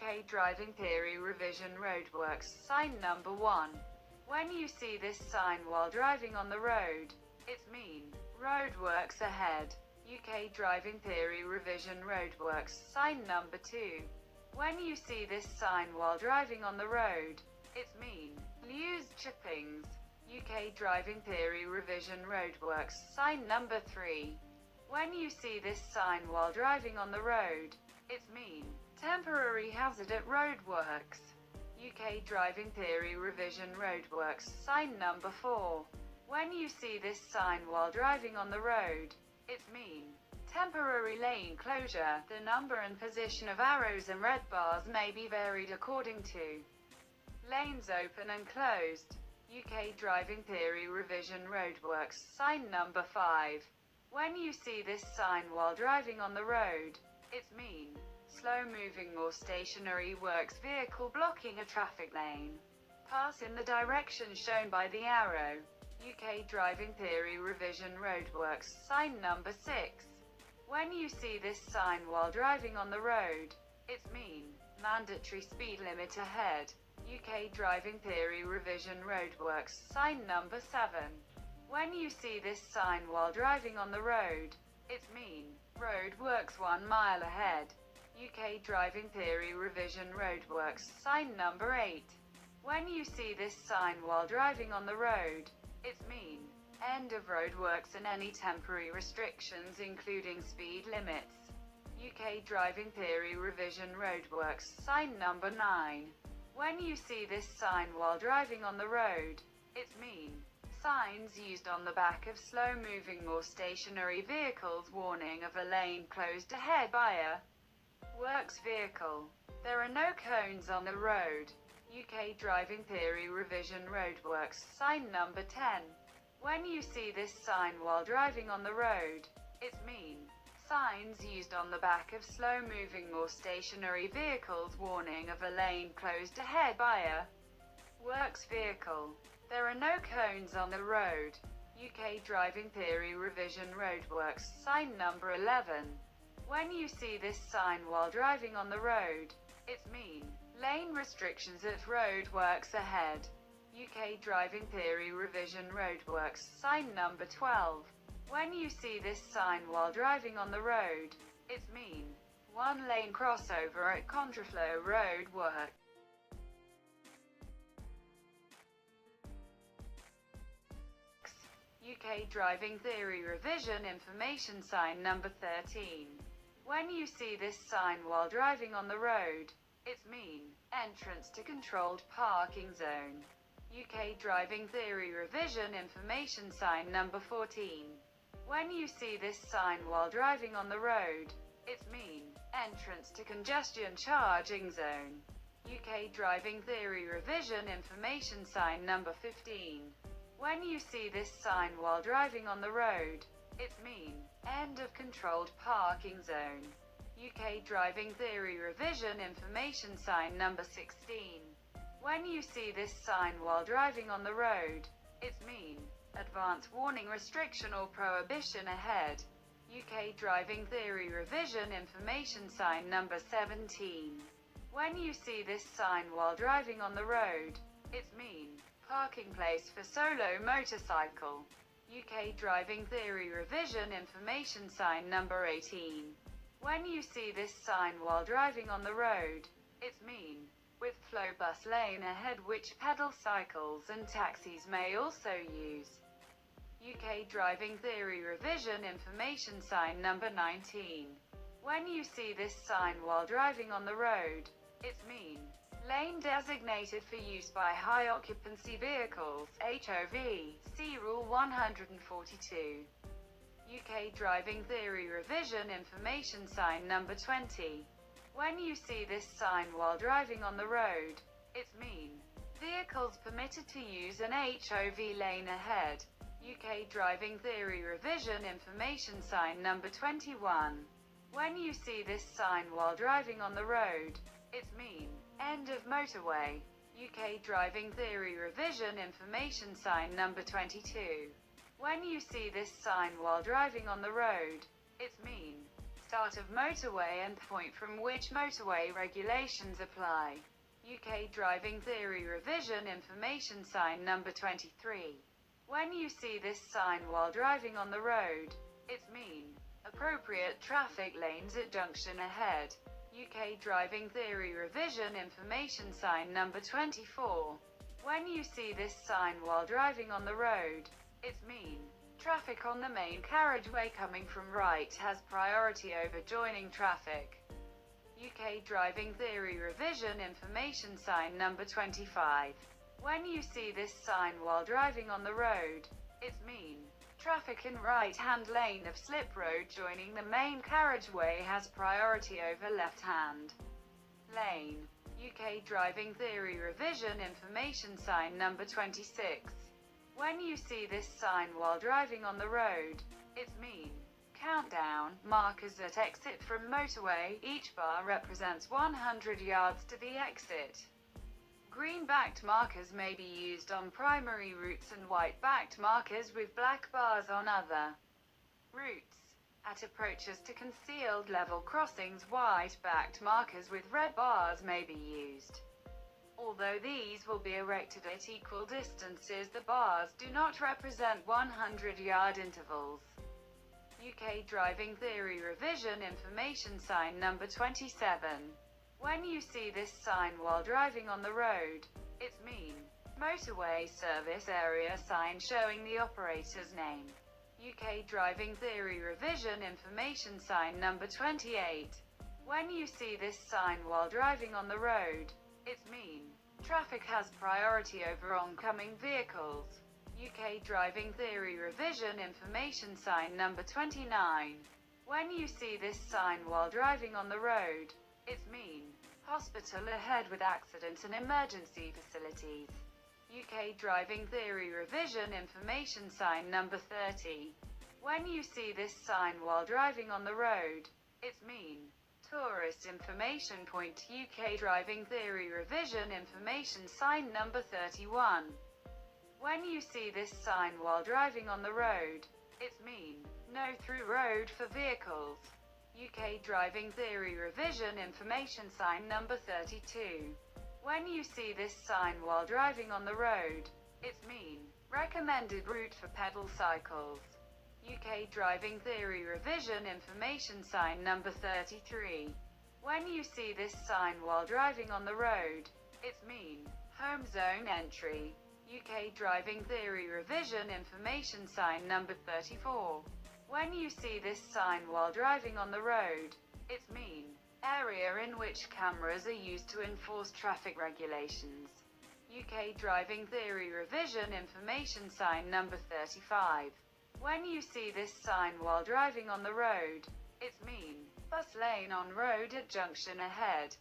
UK Driving Theory Revision Roadworks. Sign number 1. When you see this sign while driving on the road, it's mean roadworks ahead. UK Driving Theory Revision Roadworks. Sign number 2. When you see this sign while driving on the road, it's mean used chippings. UK Driving Theory Revision Roadworks. Sign number 3. When you see this sign while driving on the road, it's mean temporary hazard at roadworks. UK Driving Theory Revision Roadworks. Sign number 4. When you see this sign while driving on the road, it's mean temporary lane closure. The number and position of arrows and red bars may be varied according to lanes open and closed. UK Driving Theory Revision Roadworks. Sign number 5. When you see this sign while driving on the road, it's mean slow-moving or stationary works vehicle blocking a traffic lane. Pass in the direction shown by the arrow. UK Driving Theory Revision Roadworks. Sign number 6. When you see this sign while driving on the road, it's mean mandatory speed limit ahead. UK Driving Theory Revision Roadworks. Sign number 7. When you see this sign while driving on the road, it's mean roadworks 1 mile ahead. UK Driving Theory Revision Roadworks. Sign number 8. When you see this sign while driving on the road, it's mean end of roadworks and any temporary restrictions including speed limits. UK Driving Theory Revision Roadworks. Sign number 9. When you see this sign while driving on the road, it's mean signs used on the back of slow-moving or stationary vehicles warning of a lane closed ahead by a works vehicle. There are no cones on the road. UK Driving Theory Revision Roadworks. Sign number 10. When you see this sign while driving on the road, it's mean signs used on the back of slow-moving or stationary vehicles warning of a lane closed ahead by a works vehicle. There are no cones on the road. UK Driving Theory Revision Roadworks. Sign number 11. When you see this sign while driving on the road, it's mean lane restrictions at roadworks ahead. UK Driving Theory Revision Roadworks. Sign number 12. When you see this sign while driving on the road, it's mean 1 lane crossover at contraflow roadwork. UK Driving Theory Revision Information. Sign number 13. When you see this sign while driving on the road, it's mean entrance to controlled parking zone. UK Driving Theory Revision Information. Sign number 14. When you see this sign while driving on the road, it's mean entrance to congestion charging zone. UK Driving Theory Revision Information. Sign number 15. When you see this sign while driving on the road, it's mean end of controlled parking zone. UK Driving Theory Revision Information. Sign number 16. When you see this sign while driving on the road, it's mean advance warning restriction or prohibition ahead. UK Driving Theory Revision Information. Sign number 17. When you see this sign while driving on the road, it's mean parking place for solo motorcycle. UK Driving Theory Revision Information. Sign number 18. When you see this sign while driving on the road, it's mean with flow bus lane ahead which pedal cycles and taxis may also use. UK Driving Theory Revision Information. Sign number 19. When you see this sign while driving on the road, it's mean lane designated for use by high occupancy vehicles, HOV, see Rule 142. UK Driving Theory Revision Information. Sign number 20. When you see this sign while driving on the road, it's mean vehicles permitted to use an HOV lane ahead. UK Driving Theory Revision Information. Sign number 21. When you see this sign while driving on the road, it's mean end of motorway. UK Driving Theory Revision Information. Sign number 22. When you see this sign while driving on the road, it's mean start of motorway and point from which motorway regulations apply. UK Driving Theory Revision Information Sign number 23. When you see this sign while driving on the road, it's mean appropriate traffic lanes at junction ahead. UK Driving Theory Revision Information Sign number 24. When you see this sign while driving on the road, it's mean traffic on the main carriageway coming from right has priority over joining traffic. UK Driving Theory Revision Information Sign number 25. When you see this sign while driving on the road, it's mean traffic in right-hand lane of slip road joining the main carriageway has priority over left-hand lane. UK Driving Theory Revision Information Sign number 26. When you see this sign while driving on the road, it's mean countdown markers at exit from motorway. Each bar represents 100 yards to the exit. Green-backed markers may be used on primary routes and white-backed markers with black bars on other routes. At approaches to concealed level crossings, white-backed markers with red bars may be used. Although these will be erected at equal distances, the bars do not represent 100-yard intervals. UK Driving Theory Revision Information Sign number 27. When you see this sign while driving on the road, it's mean motorway service area sign showing the operator's name. UK Driving Theory Revision Information Sign number 28. When you see this sign while driving on the road, it's mean traffic has priority over oncoming vehicles. UK Driving Theory Revision Information Sign number 29. When you see this sign while driving on the road, it's mean hospital ahead with accident and emergency facilities. UK Driving Theory Revision Information Sign number 30. When you see this sign while driving on the road, it's mean tourist information point. UK Driving Theory Revision Information Sign number 31. When you see this sign while driving on the road, it's mean no through road for vehicles. UK Driving Theory Revision Information Sign number 32. When you see this sign while driving on the road, it's mean recommended route for pedal cycles. UK Driving Theory Revision Information Sign number 33. When you see this sign while driving on the road, it's mean home zone entry. UK Driving Theory Revision Information Sign number 34. When you see this sign while driving on the road, it's mean area in which cameras are used to enforce traffic regulations. UK Driving Theory Revision Information Sign number 35. When you see this sign while driving on the road, it's mean bus lane on road at junction ahead.